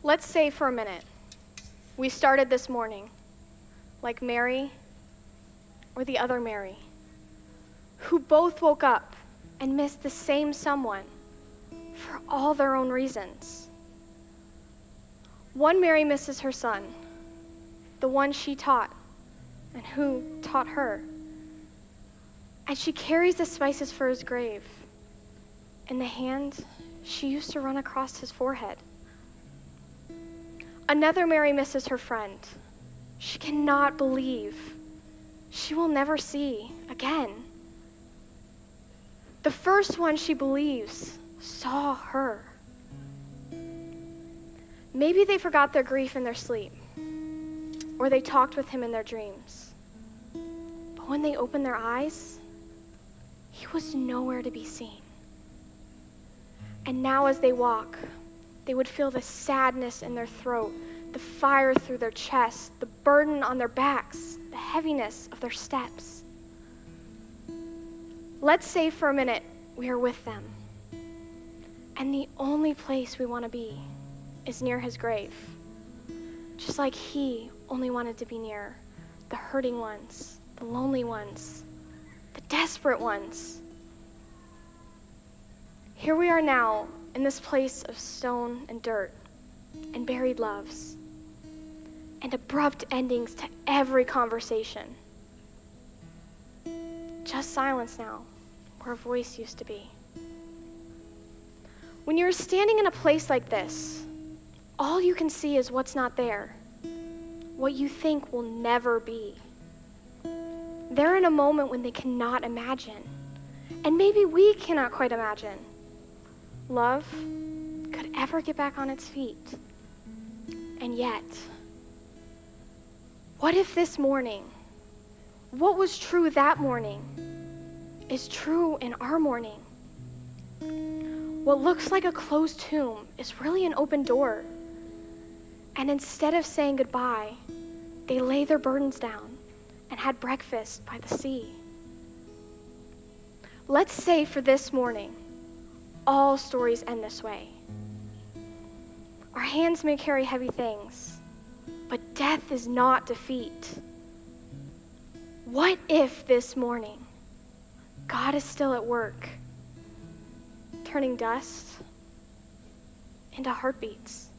Let's say for a minute, we started this morning like Mary or the other Mary, who both woke up and missed the same someone for all their own reasons. One Mary misses her son, the one she taught and who taught her. And she carries the spices for his grave in the hand she used to run across his forehead. Another Mary misses her friend. She cannot believe she will never see again. The first one she believes saw her. Maybe they forgot their grief in their sleep, or they talked with him in their dreams. But when they opened their eyes, he was nowhere to be seen. And now as they walk, they would feel the sadness in their throat, the fire through their chest, the burden on their backs, the heaviness of their steps. Let's say for a minute we are with them, and the only place we want to be is near his grave, just like he only wanted to be near the hurting ones, the lonely ones, the desperate ones. Here we are now in this place of stone and dirt and buried loves and abrupt endings to every conversation. Just silence now where a voice used to be. When you're standing in a place like this, all you can see is what's not there, what you think will never be. They're in a moment when they cannot imagine, and maybe we cannot quite imagine, love could ever get back on its feet. And yet, what if this morning, what was true that morning, is true in our morning? What looks like a closed tomb is really an open door. And instead of saying goodbye, they lay their burdens down and had breakfast by the sea. Let's say for this morning, all stories end this way. Our hands may carry heavy things, but death is not defeat. What if this morning, God is still at work, turning dust into heartbeats?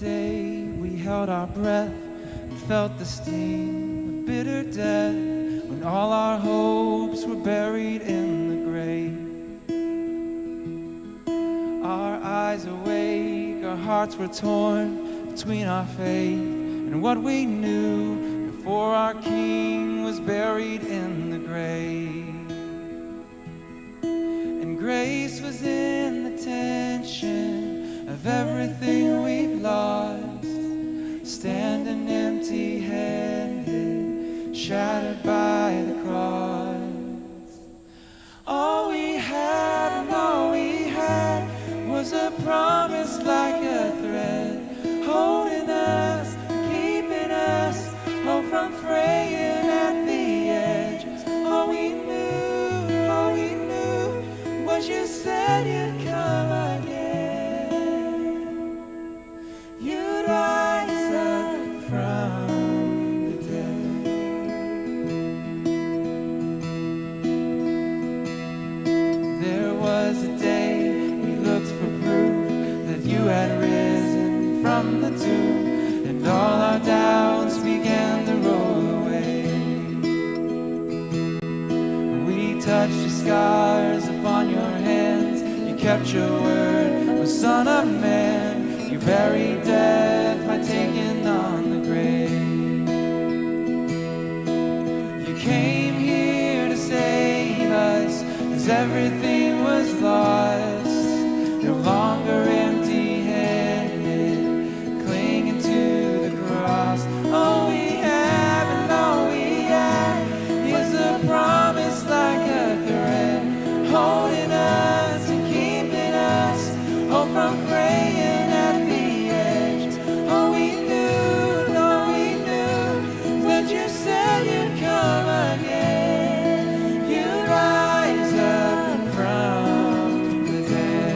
Day we held our breath and felt the sting of bitter death, when all our hopes were buried in the grave. Our eyes awake, our hearts were torn between our faith and what we knew before our King was buried in the grave. And grace was in the tension of everything we've lost, standing empty-handed, shattered by the cross. All we had and all we had was a promise like a thread, holding us, keeping us, home from fraying at the edges. All we knew was you said you'd come again. You'd rise up from the dead. scars upon your hands. You kept your word, O Son of Man. You buried death by taking on the grave. You came here to save us, as everything was lost. No longer empty-handed, clinging to the cross. All we have and all we had is a promise like a thread, holding us and keeping us, oh, from fraying at the edge. All we knew that you said you'd come again. You'd rise up from the dead.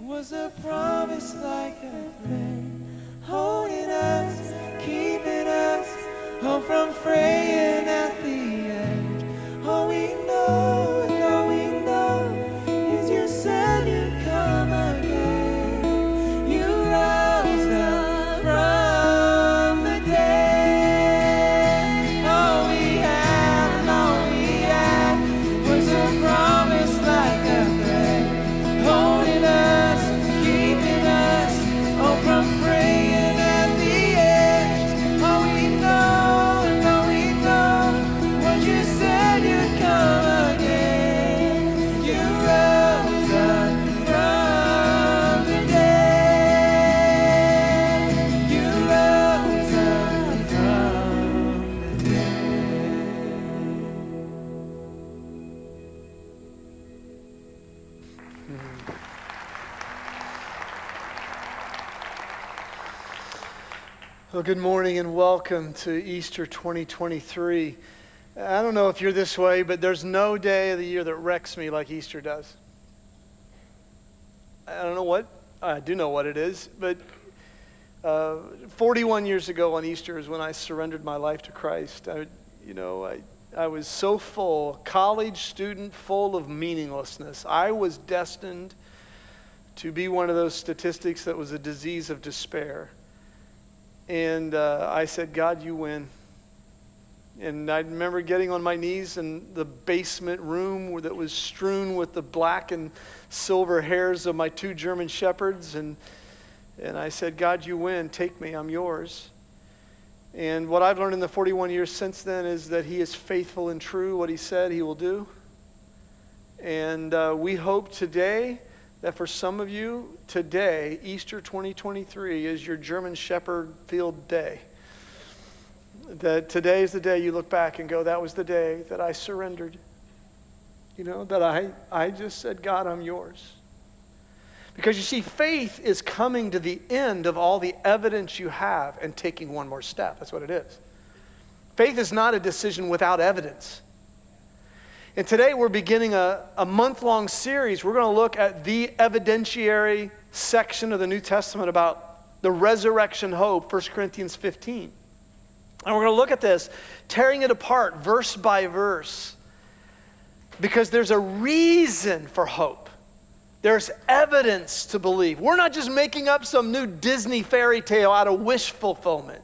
Was a promise like a thread, holding us, keeping us, oh, from fraying at the edge. All we know and all we know is you said you'd come again. You rose up from the dead. All we had and all we had was a promise like a thread, holding us, keeping us, oh, from fraying at the edge. All we know and all we know was you said you'd come again. You rose up from the dead. You rose up from the dead. Well, good morning and welcome to Easter 2023. I don't know if you're this way, but there's no day of the year that wrecks me like Easter does. I don't know what, I do know what it is, but 41 years ago on Easter is when I surrendered my life to Christ. I was so full, college student full of meaninglessness. I was destined to be one of those statistics that was a disease of despair. And I said, God, you win. And I remember getting on my knees in the basement room that was strewn with the black and silver hairs of my two German shepherds. And I said, God, you win. Take me. I'm yours. And what I've learned in the 41 years since then is that he is faithful and true. What he said, he will do. And we hope today that for some of you, today, Easter 2023, is your German Shepherd field day. That today is the day you look back and go, that was the day that I surrendered. That I just said, God, I'm yours. Because you see, faith is coming to the end of all the evidence you have and taking one more step. That's what it is. Faith is not a decision without evidence. And today we're beginning a month-long series. We're going to look at the evidentiary section of the New Testament about the resurrection hope, 1 Corinthians 15. And we're going to look at this, tearing it apart verse by verse. Because there's a reason for hope. There's evidence to believe. We're not just making up some new Disney fairy tale out of wish fulfillment.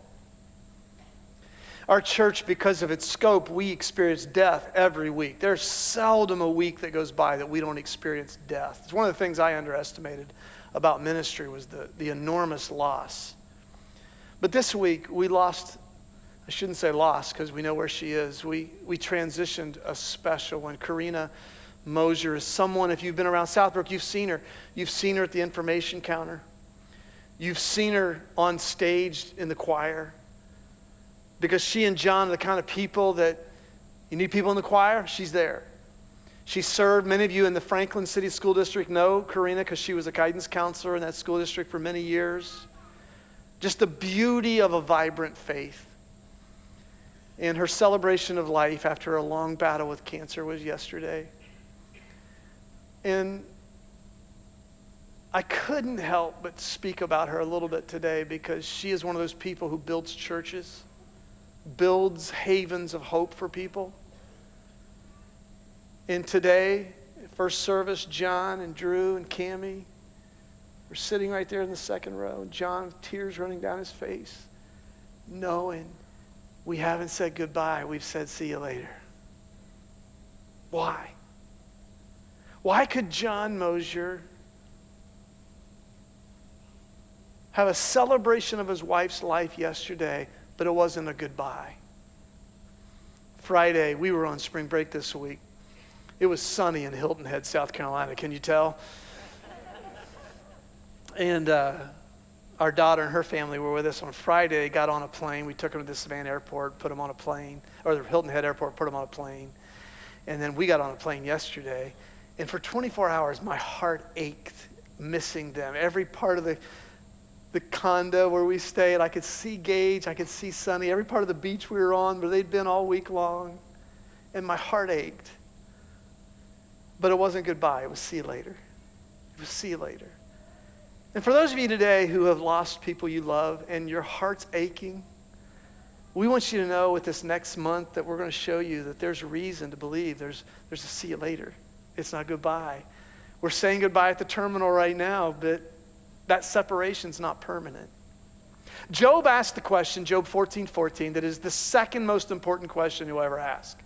Our church, because of its scope, we experience death every week. There's seldom a week that goes by that we don't experience death. It's one of the things I underestimated about ministry was the enormous loss. But this week, we lost, I shouldn't say lost because we know where she is. We transitioned a special one. Karina Mosier is someone, if you've been around SouthBrook, you've seen her. You've seen her at the information counter. You've seen her on stage in the choir. Because she and John are the kind of people that, you need people in the choir, she's there. She served, many of you in the Franklin City School District know Karina because she was a guidance counselor in that school district for many years. Just the beauty of a vibrant faith. And her celebration of life after a long battle with cancer was yesterday. And I couldn't help but speak about her a little bit today because she is one of those people who builds churches, builds havens of hope for people. And today, first service, John and Drew and Cammie were sitting right there in the second row. And John, tears running down his face, knowing we haven't said goodbye. We've said see you later. Why? Why could John Mosier have a celebration of his wife's life yesterday, but it wasn't a goodbye? Friday, we were on spring break this week. It was sunny in Hilton Head, South Carolina. Can you tell? And our daughter and her family were with us on Friday. They got on a plane. We took them to the Savannah airport, put them on a plane, or the Hilton Head airport, put them on a plane. And then we got on a plane yesterday. And for 24 hours, my heart ached missing them. Every part of the condo where we stayed, I could see Gage, I could see Sonny, every part of the beach we were on where they'd been all week long. And my heart ached. But it wasn't goodbye. It was see you later. It was see you later. And for those of you today who have lost people you love and your heart's aching, we want you to know with this next month that we're going to show you that there's reason to believe there's a see you later. It's not goodbye. We're saying goodbye at the terminal right now, but that separation's not permanent. Job asked the question, Job 14:14, that is the second most important question you'll ever ask.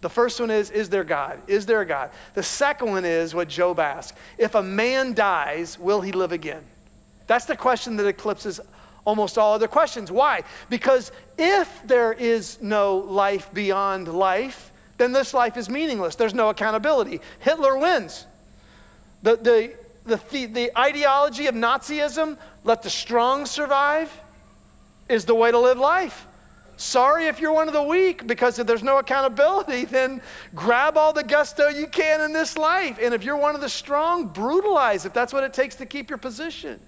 The first one is there God? Is there a God? The second one is what Job asked. If a man dies, will he live again? That's the question that eclipses almost all other questions. Why? Because if there is no life beyond life, then this life is meaningless. There's no accountability. Hitler wins. The ideology of Nazism, let the strong survive, is the way to live life. Sorry if you're one of the weak, because if there's no accountability, then grab all the gusto you can in this life. And if you're one of the strong, brutalize if that's what it takes to keep your position.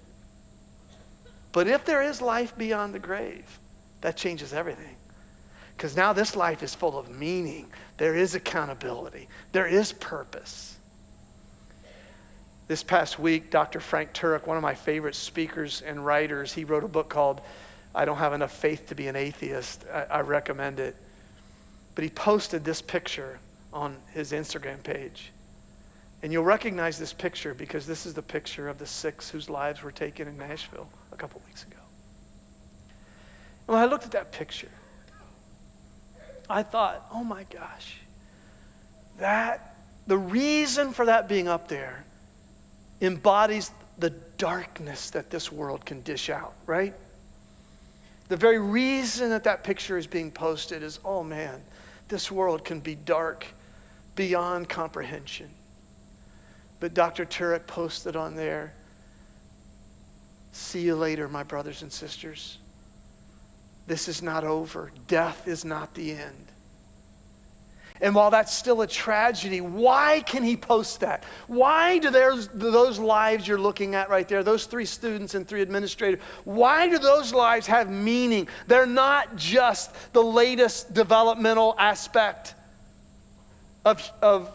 But if there is life beyond the grave, that changes everything. Because now this life is full of meaning. There is accountability. There is purpose. This past week, Dr. Frank Turek, one of my favorite speakers and writers, he wrote a book called I Don't Have Enough Faith to Be an Atheist. I recommend it. But he posted this picture on his Instagram page. And you'll recognize this picture because this is the picture of the 6 whose lives were taken in Nashville a couple weeks ago. And when I looked at that picture, I thought, oh my gosh, the reason for that being up there embodies the darkness that this world can dish out, right? The very reason that picture is being posted is, oh man, this world can be dark beyond comprehension. But Dr. Turek posted on there, see you later, my brothers and sisters. This is not over. Death is not the end. And while that's still a tragedy, why can he post that? Why do those lives you're looking at right there, those 3 students and 3 administrators, why do those lives have meaning? They're not just the latest developmental aspect of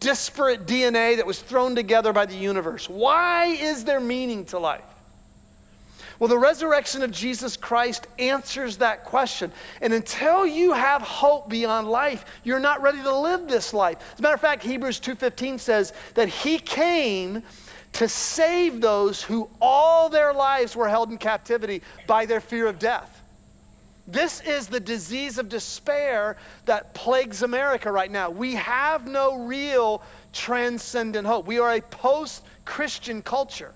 disparate DNA that was thrown together by the universe. Why is there meaning to life? Well, the resurrection of Jesus Christ answers that question. And until you have hope beyond life, you're not ready to live this life. As a matter of fact, Hebrews 2:15 says that he came to save those who all their lives were held in captivity by their fear of death. This is the disease of despair that plagues America right now. We have no real transcendent hope. We are a post-Christian culture.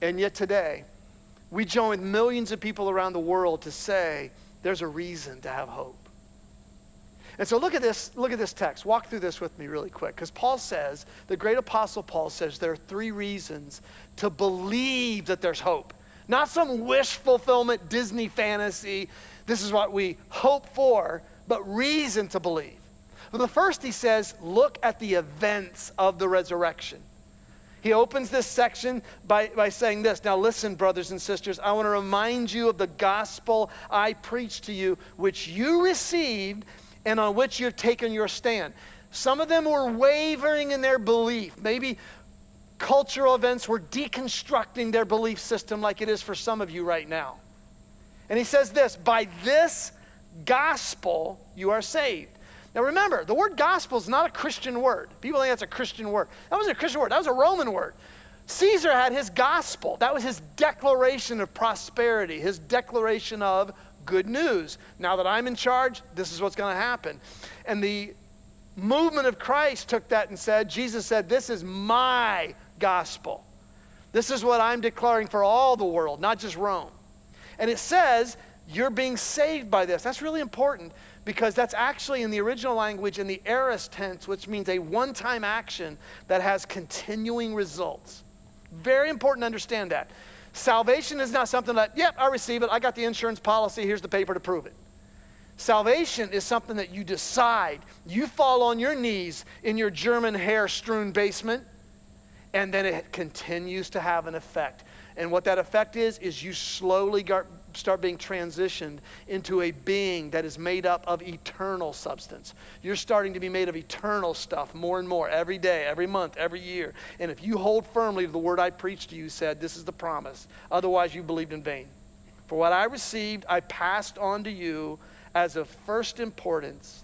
And yet today, we join millions of people around the world to say there's a reason to have hope. And so look at this text. Walk through this with me really quick. Because Paul says, the great apostle Paul says there are 3 reasons to believe that there's hope. Not some wish fulfillment Disney fantasy. This is what we hope for, but reason to believe. Well, the first, he says, look at the events of the resurrection. He opens this section by saying this. Now listen, brothers and sisters, I want to remind you of the gospel I preached to you, which you received and on which you have taken your stand. Some of them were wavering in their belief. Maybe cultural events were deconstructing their belief system like it is for some of you right now. And he says this, by this gospel you are saved. Now remember, the word gospel is not a Christian word. People think that's a Christian word. That wasn't a Christian word. That was a Roman word. Caesar had his gospel. That was his declaration of prosperity, his declaration of good news. Now that I'm in charge, this is what's going to happen. And the movement of Christ took that and said, Jesus said, this is my gospel. This is what I'm declaring for all the world, not just Rome. And it says, you're being saved by this. That's really important because that's actually in the original language in the aorist tense, which means a one-time action that has continuing results. Very important to understand that. Salvation is not something that, yep, I receive it. I got the insurance policy. Here's the paper to prove it. Salvation is something that you decide. You fall on your knees in your German hair-strewn basement, and then it continues to have an effect. And what that effect is you slowly start being transitioned into a being that is made up of eternal substance. You're starting to be made of eternal stuff more and more every day, every month, every year. And if you hold firmly to the word I preached to you, said, this is the promise. Otherwise, you believed in vain. For what I received, I passed on to you as of first importance,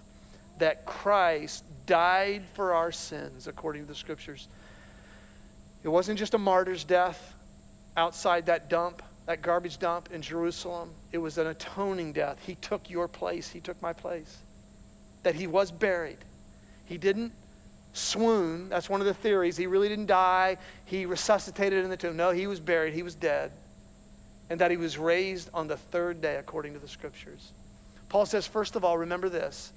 that Christ died for our sins, according to the scriptures. It wasn't just a martyr's death outside that dump, that garbage dump in Jerusalem. It was an atoning death. He took your place. He took my place. That he was buried. He didn't swoon. That's one of the theories. He really didn't die. He resuscitated in the tomb. No, he was buried. He was dead. And that he was raised on the 3rd day, according to the scriptures. Paul says, first of all, remember this.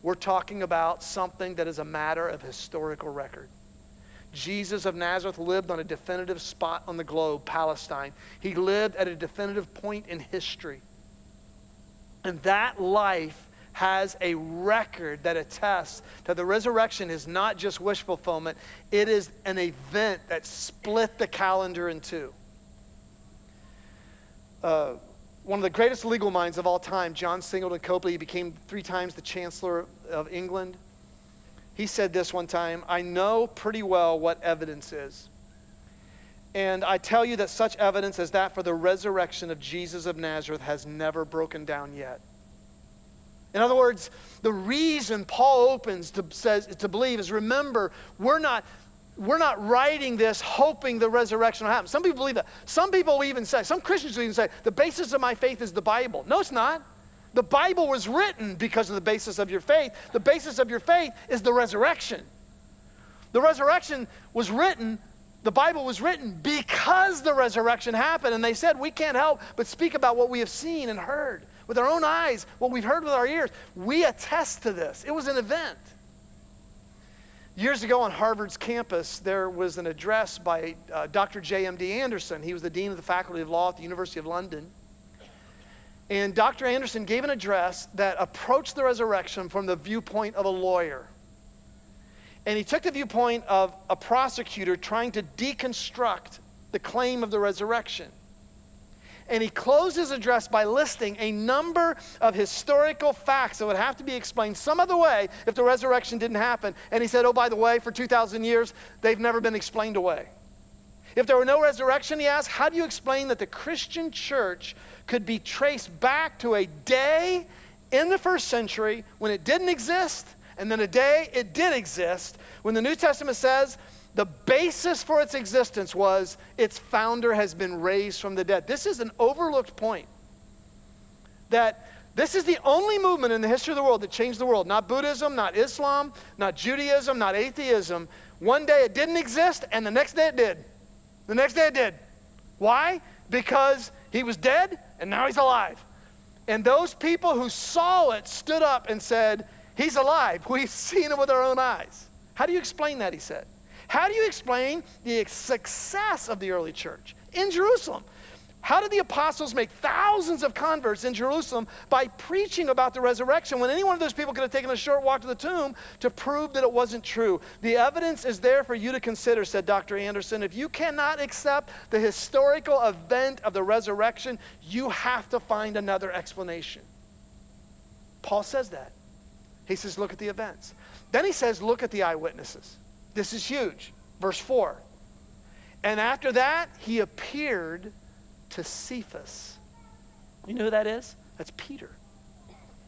We're talking about something that is a matter of historical record. Jesus of Nazareth lived on a definitive spot on the globe, Palestine. He lived at a definitive point in history. And that life has a record that attests that the resurrection is not just wish fulfillment. It is an event that split the calendar in two. One of the greatest legal minds of all time, John Singleton Copley, he became 3 times the Chancellor of England. He said this one time, I know pretty well what evidence is. And I tell you that such evidence as that for the resurrection of Jesus of Nazareth has never broken down yet. In other words, the reason Paul opens to believe is, remember, we're not writing this hoping the resurrection will happen. Some people believe that. Some people even say, some Christians will even say, the basis of my faith is the Bible. No, it's not. The Bible was written because of the basis of your faith. The basis of your faith is the resurrection. The resurrection was written, the Bible was written because the resurrection happened. And they said, we can't help but speak about what we have seen and heard with our own eyes, what we've heard with our ears. We attest to this. It was an event. Years ago on Harvard's campus, there was an address by Dr. J.M.D. Anderson. He was the Dean of the Faculty of Law at the University of London. And Dr. Anderson gave an address that approached the resurrection from the viewpoint of a lawyer. And he took the viewpoint of a prosecutor trying to deconstruct the claim of the resurrection. And he closed his address by listing a number of historical facts that would have to be explained some other way if the resurrection didn't happen. And he said, oh, by the way, for 2,000 years, they've never been explained away. If there were no resurrection, he asked, how do you explain that the Christian church could be traced back to a day in the first century when it didn't exist, and then a day it did exist, when the New Testament says the basis for its existence was its founder has been raised from the dead? This is an overlooked point. That this is the only movement in the history of the world that changed the world. Not Buddhism, not Islam, not Judaism, not atheism. One day it didn't exist, and the next day it did. The next day it did. Why? Because he was dead, and now he's alive. And those people who saw it stood up and said, he's alive. We've seen him with our own eyes. How do you explain that, he said? How do you explain the success of the early church in Jerusalem? How did the apostles make thousands of converts in Jerusalem by preaching about the resurrection when any one of those people could have taken a short walk to the tomb to prove that it wasn't true? The evidence is there for you to consider, said Dr. Anderson. If you cannot accept the historical event of the resurrection, you have to find another explanation. Paul says that. He says, look at the events. Then he says, look at the eyewitnesses. This is huge. Verse 4. And after that, he appeared to Cephas. You know who that is? That's Peter.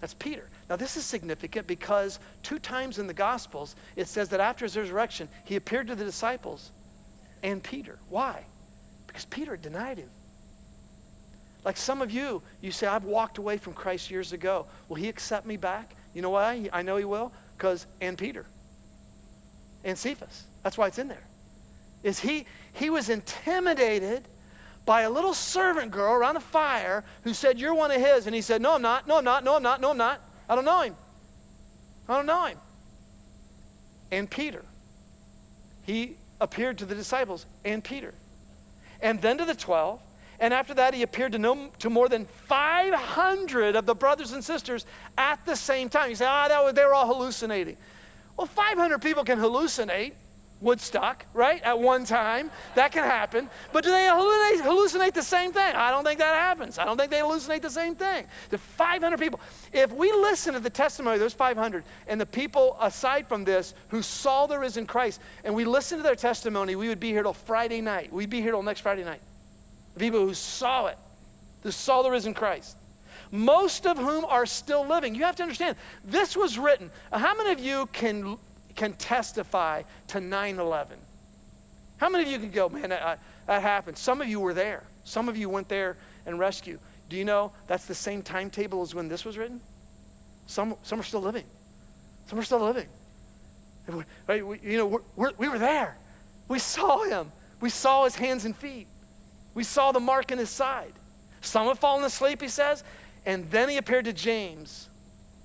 That's Peter. Now this is significant because 2 times in the Gospels it says that after his resurrection he appeared to the disciples and Peter. Why? Because Peter denied him. Like some of you, you say, I've walked away from Christ years ago. Will he accept me back? You know why? I know he will. Because, and Peter. And Cephas. That's why it's in there. Is he was intimidated by a little servant girl around a fire who said, you're one of his. And he said, no, I'm not. No, I'm not. No, I'm not. No, I'm not. I don't know him. I don't know him. And Peter. He appeared to the disciples and Peter. And then to the 12. And after that, he appeared to more than 500 of the brothers and sisters at the same time. You say, they were all hallucinating. Well, 500 people can hallucinate. Woodstock, right? At one time. That can happen. But do they hallucinate the same thing? I don't think that happens. I don't think they hallucinate the same thing. The 500 people. If we listen to the testimony of those 500 and the people aside from this who saw the risen Christ and we listen to their testimony, we would be here till Friday night. We'd be here till next Friday night. The people who saw it, who saw the risen Christ. Most of whom are still living. You have to understand, this was written. How many of you can testify to 9/11? How many of you can go, man, that happened? Some of you were there. Some of you went there and rescued. Do you know that's the same timetable as when this was written? Some are still living. Some are still living. Right? We were there. We saw him. We saw his hands and feet. We saw the mark in his side. Some have fallen asleep, he says, and then he appeared to James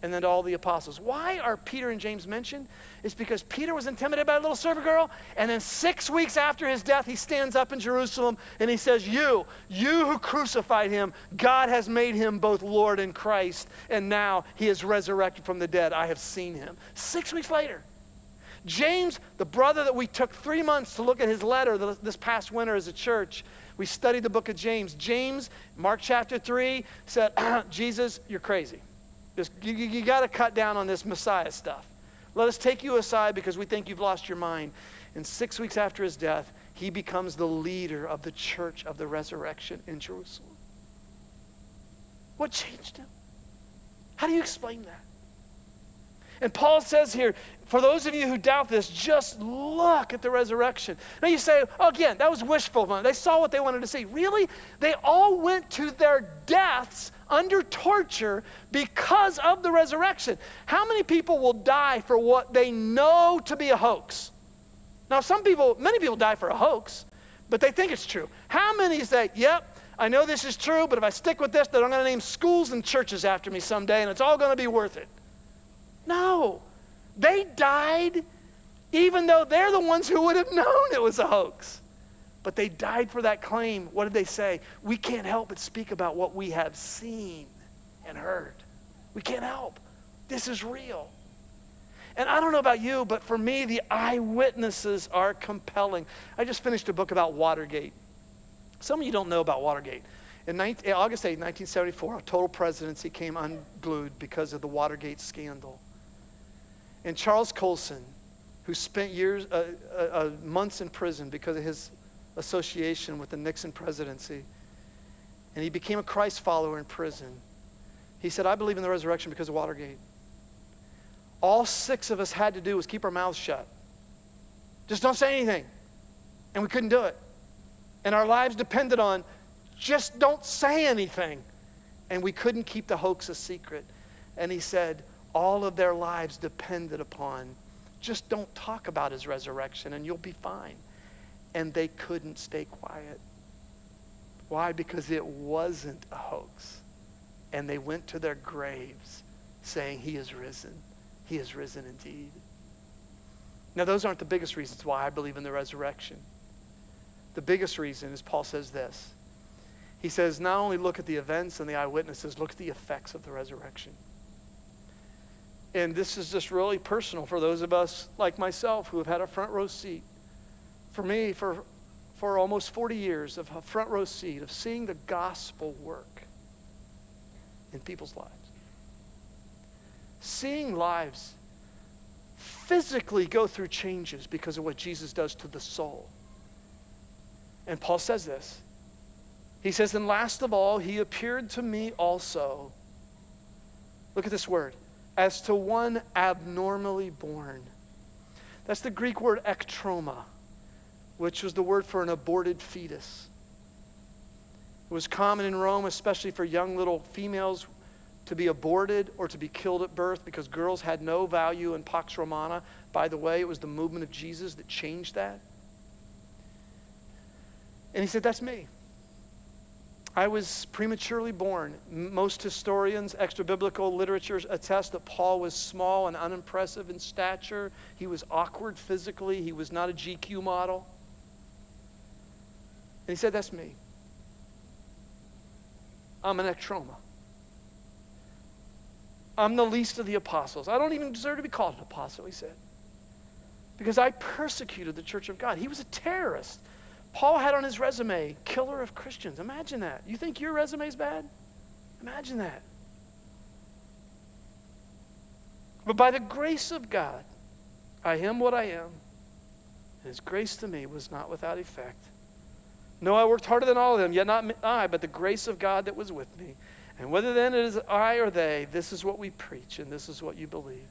and then to all the apostles. Why are Peter and James mentioned? It's because Peter was intimidated by a little servant girl, and then 6 weeks after his death, he stands up in Jerusalem and he says, you who crucified him, God has made him both Lord and Christ, and now he is resurrected from the dead. I have seen him. 6 weeks later. James, the brother that we took 3 months to look at his letter this past winter as a church, we studied the book of James. James, Mark chapter 3, said, Jesus, you're crazy. You got to cut down on this Messiah stuff. Let us take you aside because we think you've lost your mind. And 6 weeks after his death, he becomes the leader of the church of the resurrection in Jerusalem. What changed him? How do you explain that? And Paul says here, for those of you who doubt this, just look at the resurrection. Now you say, again, that was wishful. They saw what they wanted to see. Really? They all went to their deaths under torture because of the resurrection. How many people will die for what they know to be a hoax? Now many people die for a hoax, but they think it's true. How many say, yep, I know this is true, but if I stick with this, then I'm going to name schools and churches after me someday, and it's all going to be worth it? No. They died even though they're the ones who would have known it was a hoax. But they died for that claim. What did they say? We can't help but speak about what we have seen and heard. We can't help. This is real. And I don't know about you, but for me, the eyewitnesses are compelling. I just finished a book about Watergate. Some of you don't know about Watergate. In August 8, 1974, a total presidency came unglued because of the Watergate scandal. And Charles Colson, who spent months in prison because of his association with the Nixon presidency. And he became a Christ follower in prison. He said, I believe in the resurrection because of Watergate. All 6 of us had to do was keep our mouths shut. Just don't say anything. And we couldn't do it. And our lives depended on just don't say anything. And we couldn't keep the hoax a secret. And he said, all of their lives depended upon just don't talk about his resurrection and you'll be fine. And they couldn't stay quiet. Why? Because it wasn't a hoax. And they went to their graves saying, he is risen. He is risen indeed. Now, those aren't the biggest reasons why I believe in the resurrection. The biggest reason is Paul says this. He says, not only look at the events and the eyewitnesses, look at the effects of the resurrection. And this is just really personal for those of us like myself who have had a front row seat. For me, for almost 40 years of a front row seat of seeing the gospel work in people's lives. Seeing lives physically go through changes because of what Jesus does to the soul. And Paul says this. He says, and last of all, he appeared to me also. Look at this word. As to one abnormally born. That's the Greek word ektroma, which was the word for an aborted fetus. It was common in Rome, especially for young little females, to be aborted or to be killed at birth because girls had no value in Pax Romana. By the way, it was the movement of Jesus that changed that. And he said, that's me. I was prematurely born. Most historians, extra-biblical literatures attest that Paul was small and unimpressive in stature. He was awkward physically. He was not a GQ model. And he said, that's me. I'm an ectroma. I'm the least of the apostles. I don't even deserve to be called an apostle, he said. Because I persecuted the church of God. He was a terrorist. Paul had on his resume, killer of Christians. Imagine that. You think your resume is bad? Imagine that. But by the grace of God, I am what I am. And his grace to me was not without effect. No, I worked harder than all of them, yet not I, but the grace of God that was with me. And whether then it is I or they, this is what we preach, and this is what you believed.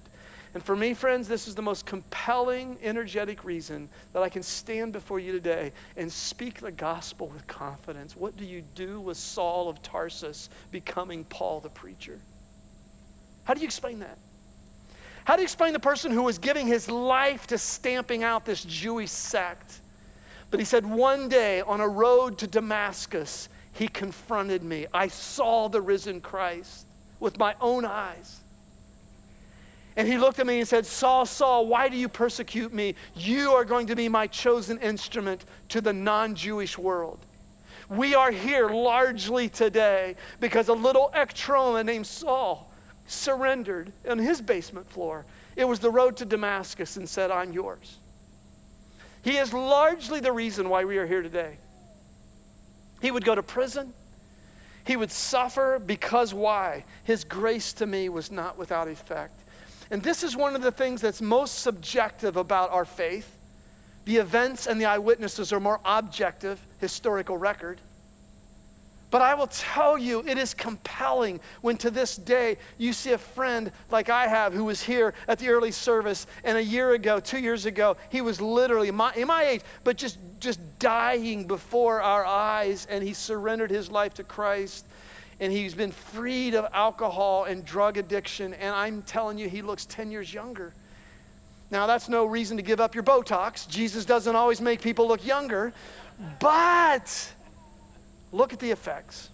And for me, friends, this is the most compelling, energetic reason that I can stand before you today and speak the gospel with confidence. What do you do with Saul of Tarsus becoming Paul the preacher? How do you explain that? How do you explain the person who was giving his life to stamping out this Jewish sect? But he said, one day on a road to Damascus, he confronted me. I saw the risen Christ with my own eyes. And he looked at me and said, Saul, Saul, why do you persecute me? You are going to be my chosen instrument to the non-Jewish world. We are here largely today because a little ectroma named Saul surrendered on his basement floor. It was the road to Damascus and said, I'm yours. He is largely the reason why we are here today. He would go to prison. He would suffer because why? His grace to me was not without effect. And this is one of the things that's most subjective about our faith. The events and the eyewitnesses are more objective, historical record. But I will tell you, it is compelling when to this day you see a friend like I have who was here at the early service, and a year ago, 2 years ago, he was literally in my age, but just dying before our eyes, and he surrendered his life to Christ. And he's been freed of alcohol and drug addiction. And I'm telling you, he looks 10 years younger. Now, that's no reason to give up your Botox. Jesus doesn't always make people look younger. But look at the effects.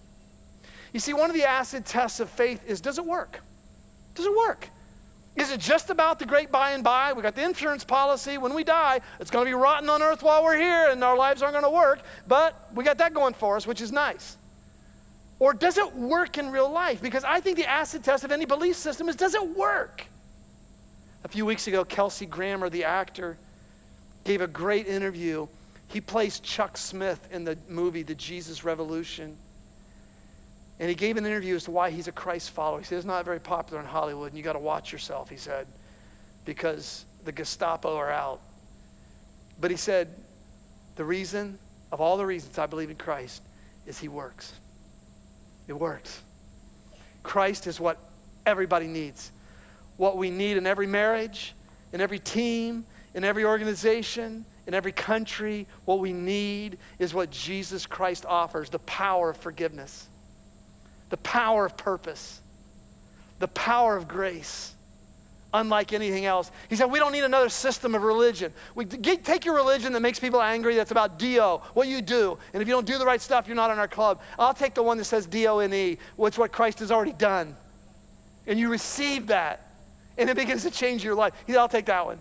You see, one of the acid tests of faith is, does it work? Does it work? Is it just about the great by and by? We got the insurance policy. When we die, it's going to be rotten on earth while we're here, and our lives aren't going to work. But we got that going for us, which is nice. Or does it work in real life? Because I think the acid test of any belief system is, does it work? A few weeks ago, Kelsey Grammer, the actor, gave a great interview. He plays Chuck Smith in the movie, The Jesus Revolution. And he gave an interview as to why he's a Christ follower. He said, it's not very popular in Hollywood, and you got to watch yourself, he said, because the Gestapo are out. But he said, the reason of all the reasons I believe in Christ is he works. It works. Christ is what everybody needs. What we need in every marriage, in every team, in every organization, in every country, what we need is what Jesus Christ offers, the power of forgiveness, the power of purpose, the power of grace, unlike anything else. He said, we don't need another system of religion. Take your religion that makes people angry, that's about D-O, what you do. And if you don't do the right stuff, you're not in our club. I'll take the one that says D-O-N-E, which is what Christ has already done. And you receive that, and it begins to change your life. He said, I'll take that one.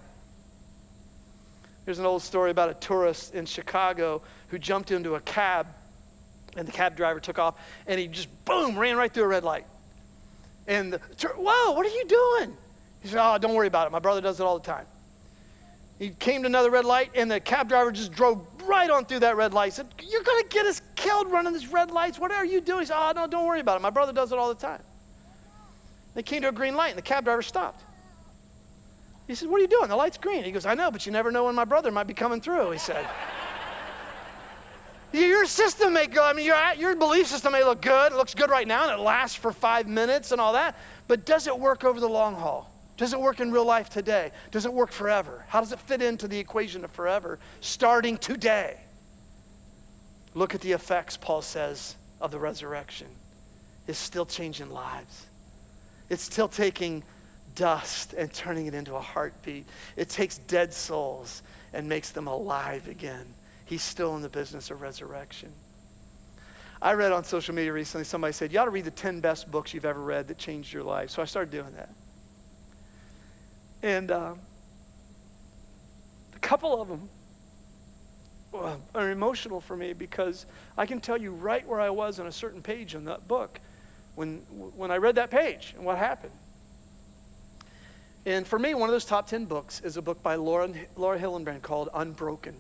There's an old story about a tourist in Chicago who jumped into a cab, and the cab driver took off, and he just, boom, ran right through a red light. And whoa, what are you doing? He said, oh, don't worry about it. My brother does it all the time. He came to another red light, and the cab driver just drove right on through that red light. He said, you're going to get us killed running these red lights. What are you doing? He said, oh, no, don't worry about it. My brother does it all the time. They came to a green light, and the cab driver stopped. He said, what are you doing? The light's green. He goes, I know, but you never know when my brother might be coming through, he said. Your system may go, your belief system may look good. It looks good right now, and it lasts for 5 minutes and all that. But does it work over the long haul? Does it work in real life today? Does it work forever? How does it fit into the equation of forever, starting today? Look at the effects, Paul says, of the resurrection. It's still changing lives. It's still taking dust and turning it into a heartbeat. It takes dead souls and makes them alive again. He's still in the business of resurrection. I read on social media recently, somebody said, you ought to read the 10 best books you've ever read that changed your life. So I started doing that. And a couple of them are emotional for me because I can tell you right where I was on a certain page in that book when I read that page and what happened. And for me, one of those top 10 books is a book by Laura Hillenbrand called Unbroken.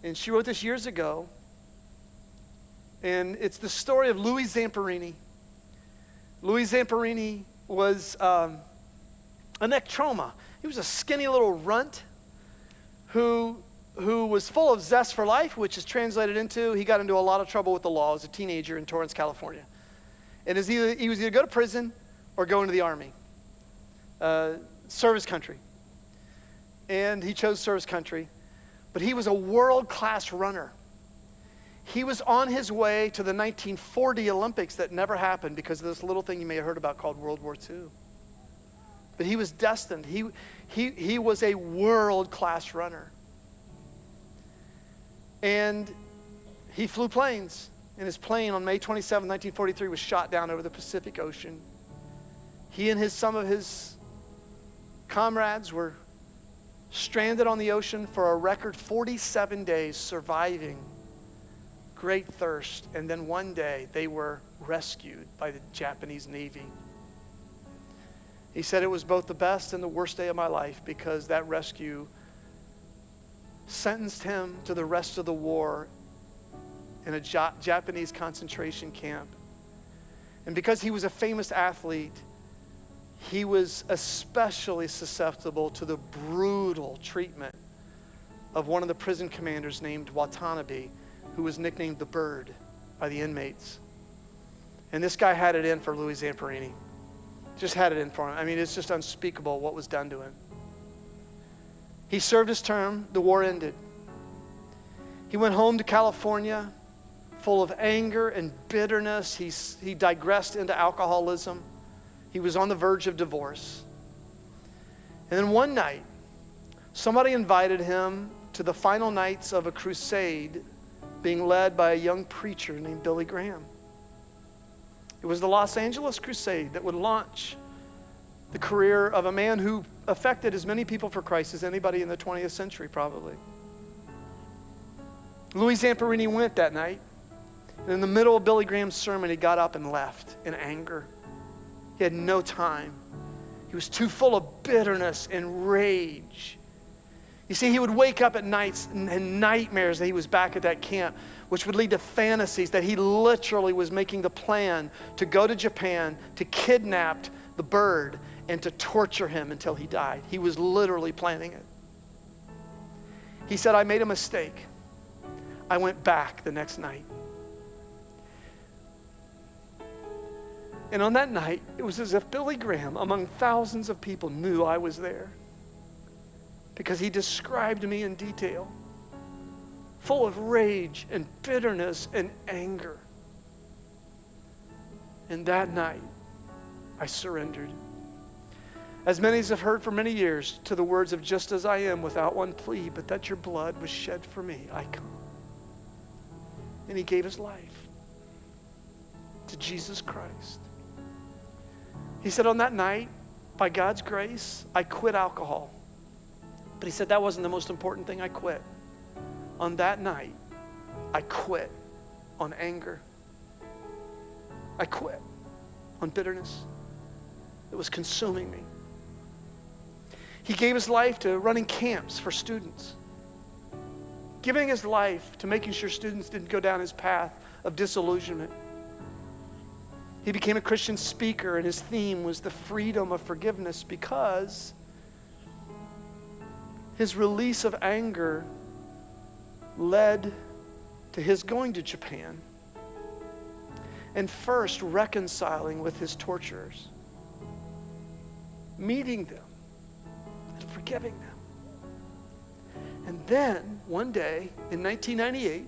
And she wrote this years ago. And it's the story of Louis Zamperini. Louis Zamperini was a neck trauma. He was a skinny little runt who was full of zest for life, which is translated into, he got into a lot of trouble with the law as a teenager in Torrance, California. And he was either go to prison or go into the army. Service country. And he chose service country. But he was a world-class runner. He was on his way to the 1940 Olympics that never happened because of this little thing you may have heard about called World War II. But he was destined. He was a world-class runner. And he flew planes. And his plane on May 27, 1943 was shot down over the Pacific Ocean. He and some of his comrades were stranded on the ocean for a record 47 days, surviving great thirst. And then one day they were rescued by the Japanese Navy. He said, it was both the best and the worst day of my life because that rescue sentenced him to the rest of the war in a Japanese concentration camp. And because he was a famous athlete, he was especially susceptible to the brutal treatment of one of the prison commanders named Watanabe, who was nicknamed the Bird by the inmates. And this guy had it in for Louis Zamperini. Just had it in for him. I mean, it's just unspeakable what was done to him. He served his term. The war ended. He went home to California full of anger and bitterness. He digressed into alcoholism. He was on the verge of divorce. And then one night, somebody invited him to the final nights of a crusade being led by a young preacher named Billy Graham. It was the Los Angeles Crusade that would launch the career of a man who affected as many people for Christ as anybody in the 20th century, probably. Louis Zamperini went that night, and in the middle of Billy Graham's sermon, he got up and left in anger. He had no time. He was too full of bitterness and rage. You see, he would wake up at nights and nightmares that he was back at that camp, which would lead to fantasies that he literally was making the plan to go to Japan, to kidnap the Bird, and to torture him until he died. He was literally planning it. He said, I made a mistake. I went back the next night. And on that night, it was as if Billy Graham, among thousands of people, knew I was there, because he described me in detail, full of rage and bitterness and anger. And that night, I surrendered. As many as have heard for many years, to the words of just as I am, without one plea, but that your blood was shed for me, I come. And he gave his life to Jesus Christ. He said on that night, by God's grace, I quit alcohol. But he said that wasn't the most important thing I quit. On that night, I quit on anger. I quit on bitterness. It was consuming me. He gave his life to running camps for students, giving his life to making sure students didn't go down his path of disillusionment. He became a Christian speaker, and his theme was the freedom of forgiveness, because his release of anger led to his going to Japan and first reconciling with his torturers, meeting them and forgiving them. And then one day in 1998,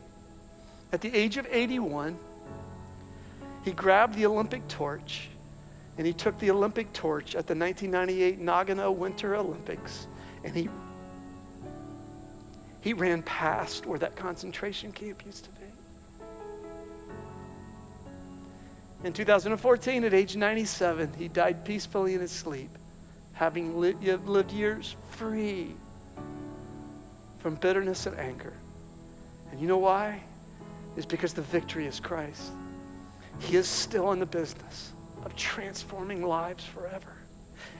at the age of 81, he grabbed the Olympic torch, and he took the Olympic torch at the 1998 Nagano Winter Olympics, and he ran past where that concentration camp used to be. In 2014, at age 97, he died peacefully in his sleep, having lived years free from bitterness and anger. And you know why? It's because the victory is Christ. He is still in the business of transforming lives forever.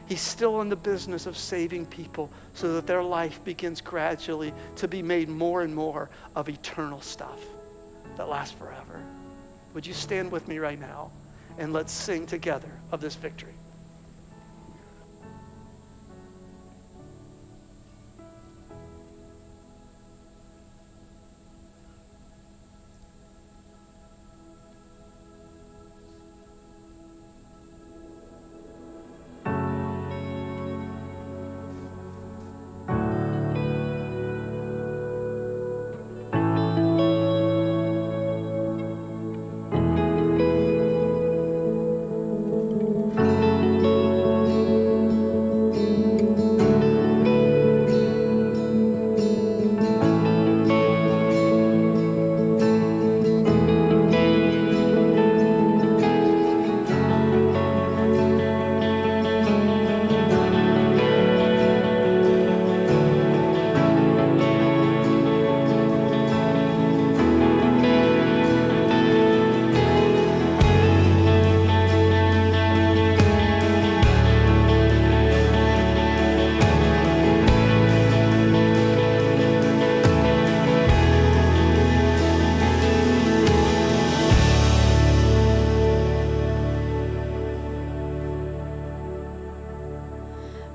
He's still in the business of saving people so that their life begins gradually to be made more and more of eternal stuff that lasts forever. Would you stand with me right now, and let's sing together of this victory.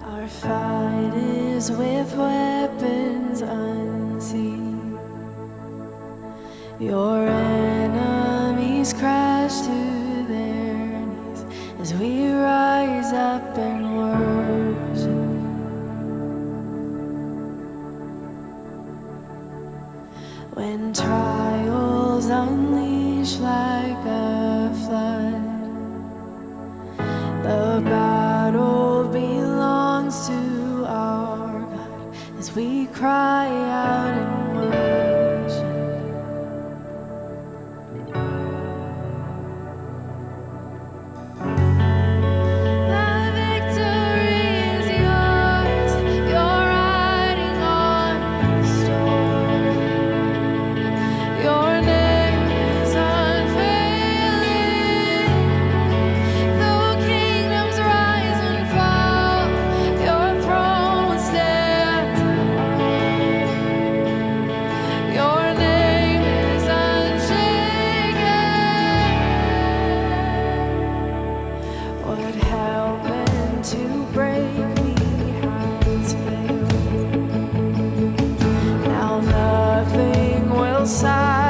Our fight is with weapons unseen. Your enemies crash to their knees as we rise up and worship. When trials unleash like a flood, the battle belongs to our God as we cry out in worship. The victory is yours, you're riding on the storm. Your name is unfailing, though kingdoms rise and fall, your throne stands alone. Your name is unshaken. What happened to break me has failed. Now nothing will silence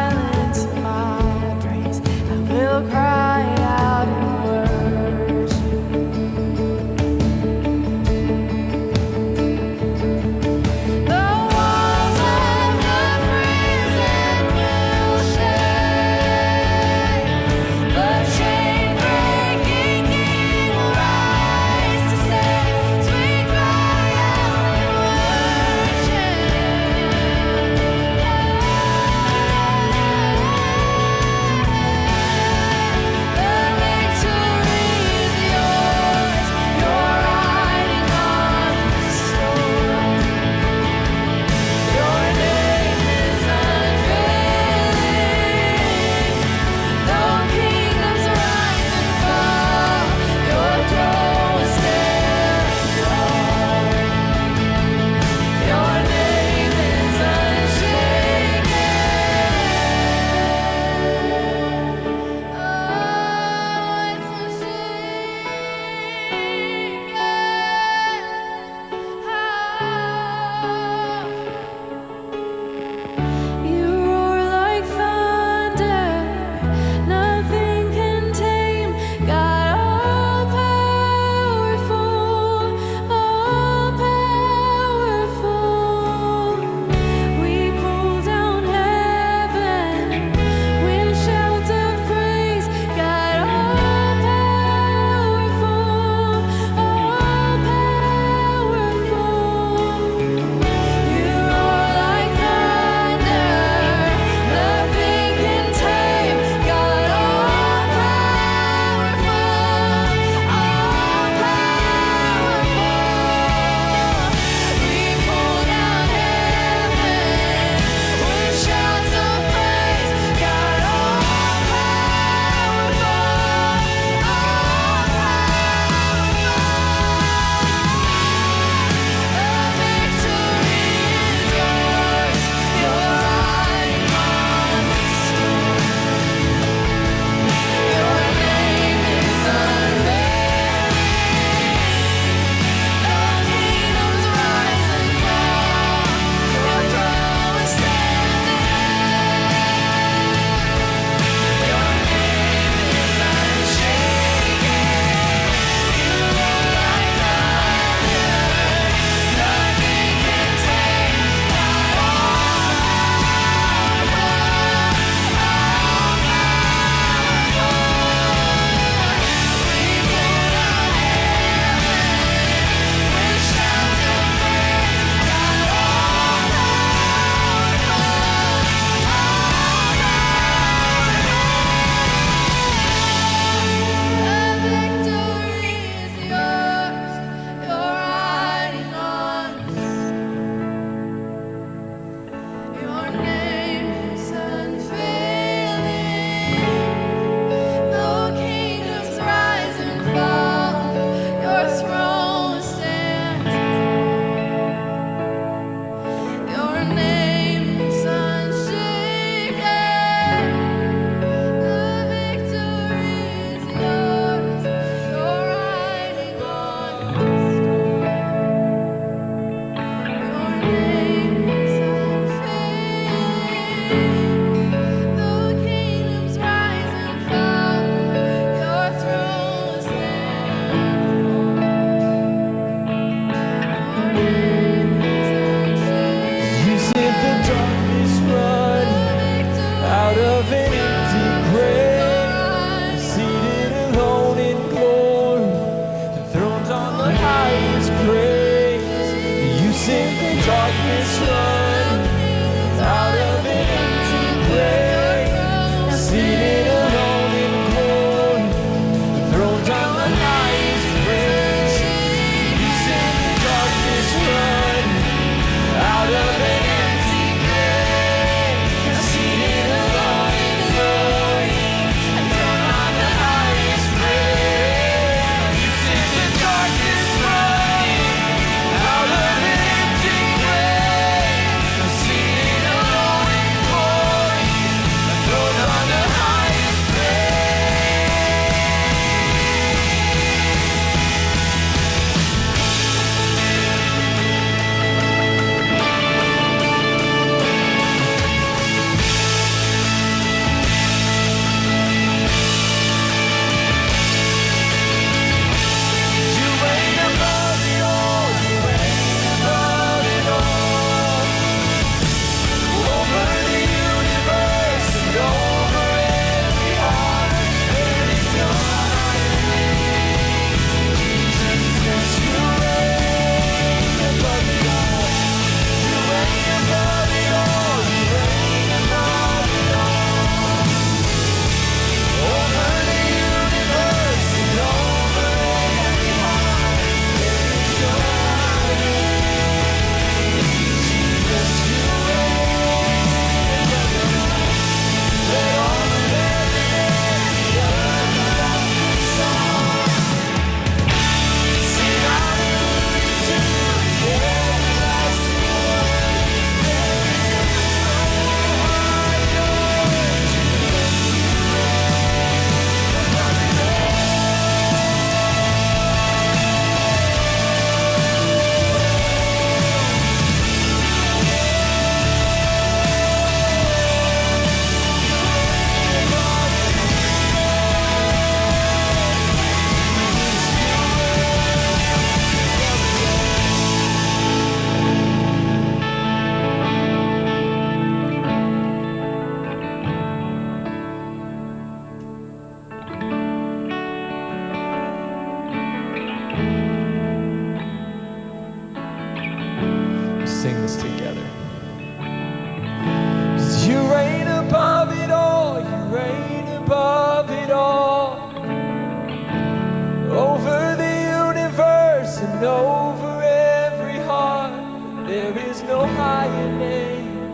and over every heart. There is no higher name.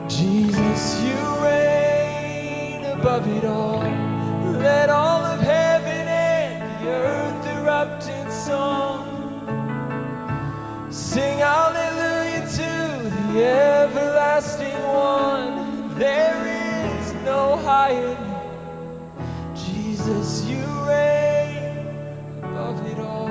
Jesus, you reign above it all. Let all of heaven and the earth erupt in song. Sing hallelujah to the everlasting one. There is no higher name. Jesus, you reign above it all.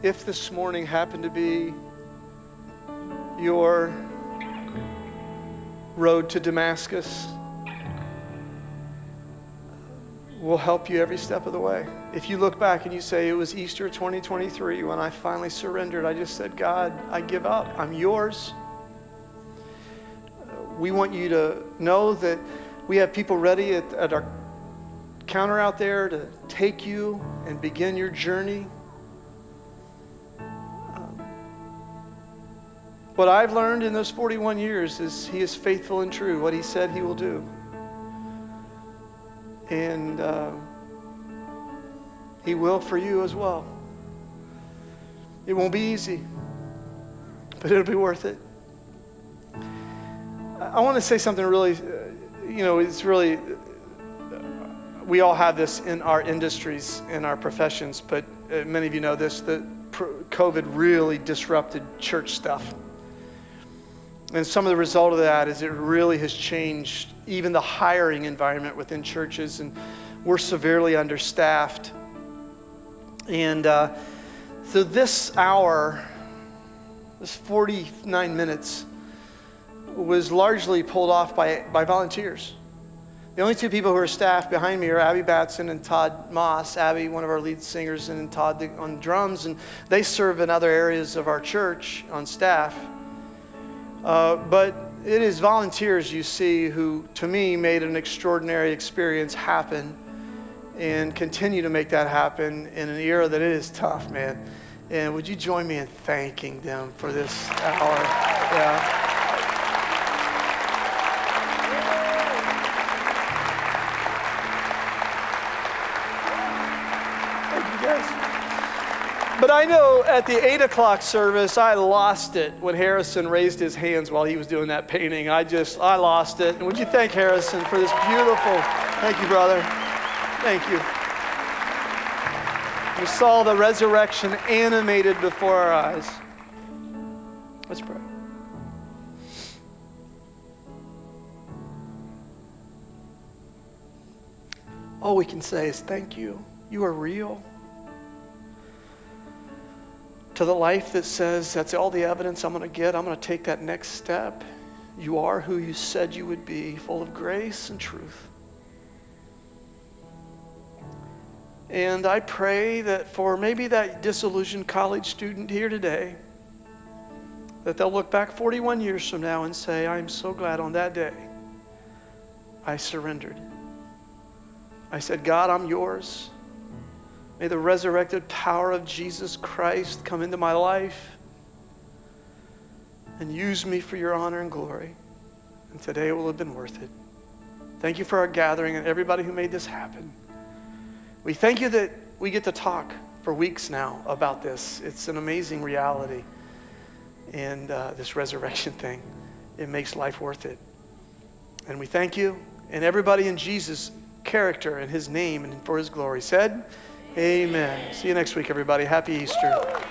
If this morning happened to be your road to Damascus, we'll help you every step of the way. If you look back and you say, it was Easter 2023 when I finally surrendered, I just said, God, I give up. I'm yours. We want you to know that we have people ready at our counter out there to take you and begin your journey. What I've learned in those 41 years is he is faithful and true. What he said he will do. And he will for you as well. It won't be easy, but it'll be worth it. I want to say something really, it's really, we all have this in our industries, in our professions, but many of you know this, that COVID really disrupted church stuff. And some of the result of that is it really has changed even the hiring environment within churches, and we're severely understaffed. And so this hour, this 49 minutes, was largely pulled off by volunteers. The only two people who are staff behind me are Abby Batson and Todd Moss. Abby, one of our lead singers, and Todd on drums, and they serve in other areas of our church on staff. But it is volunteers you see who, to me, made an extraordinary experience happen and continue to make that happen in an era that it is tough, man. And would you join me in thanking them for this hour? Yeah. But I know at the 8 o'clock service, I lost it when Harrison raised his hands while he was doing that painting. I lost it. And would you thank Harrison for this beautiful, thank you, brother. Thank you. We saw the resurrection animated before our eyes. Let's pray. All we can say is thank you. You are real. To the life that says, that's all the evidence I'm going to get, I'm going to take that next step. You are who you said you would be, full of grace and truth. And I pray that for maybe that disillusioned college student here today, that they'll look back 41 years from now and say, I'm so glad on that day I surrendered. I said, God, I'm yours. May the resurrected power of Jesus Christ come into my life and use me for your honor and glory. And today will have been worth it. Thank you for our gathering and everybody who made this happen. We thank you that we get to talk for weeks now about this. It's an amazing reality. And this resurrection thing, it makes life worth it. And we thank you. And everybody in Jesus' character and his name and for his glory said, amen. See you next week, everybody. Happy Easter.